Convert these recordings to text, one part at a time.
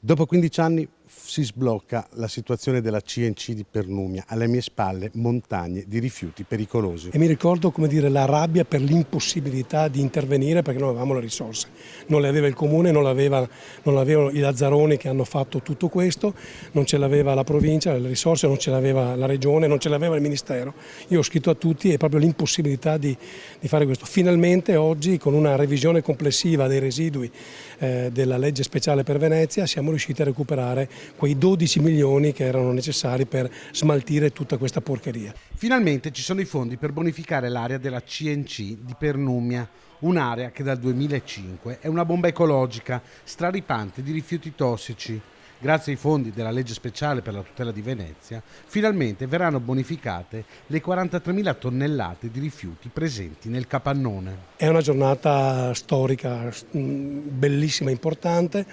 Dopo 15 anni si sblocca la situazione della CNC di Pernumia, alle mie spalle montagne di rifiuti pericolosi. E mi ricordo, come dire, la rabbia per l'impossibilità di intervenire perché non avevamo le risorse. Non le aveva il comune, non l'avevano i Lazzaroni che hanno fatto tutto questo, non ce l'aveva la provincia, le risorse non ce l'aveva la regione, non ce l'aveva il ministero. Io ho scritto a tutti e proprio l'impossibilità di fare questo. Finalmente oggi, con una revisione complessiva dei residui della legge speciale per Venezia, siamo riusciti a recuperare quei 12 milioni che erano necessari per smaltire tutta questa porcheria. Finalmente ci sono i fondi per bonificare l'area della CNC di Pernumia, un'area che dal 2005 è una bomba ecologica straripante di rifiuti tossici. Grazie ai fondi della legge speciale per la tutela di Venezia, finalmente verranno bonificate le 43.000 tonnellate di rifiuti presenti nel capannone. È una giornata storica, bellissima, importante.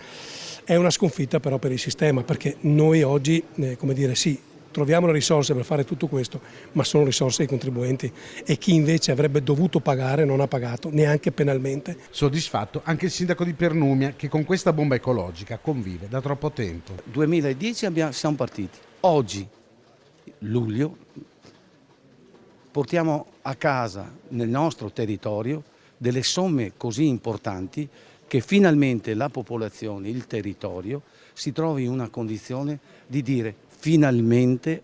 È una sconfitta però per il sistema, perché noi oggi, come dire, sì, troviamo le risorse per fare tutto questo, ma sono risorse dei contribuenti e chi invece avrebbe dovuto pagare non ha pagato, neanche penalmente. Soddisfatto anche il sindaco di Pernumia, che con questa bomba ecologica convive da troppo tempo. 2010 siamo partiti, oggi, luglio, portiamo a casa nel nostro territorio delle somme così importanti che finalmente la popolazione, il territorio, si trovi in una condizione di dire finalmente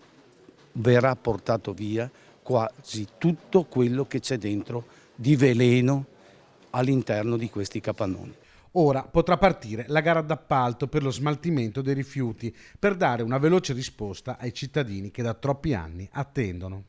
verrà portato via quasi tutto quello che c'è dentro di veleno all'interno di questi capannoni. Ora potrà partire la gara d'appalto per lo smaltimento dei rifiuti per dare una veloce risposta ai cittadini che da troppi anni attendono.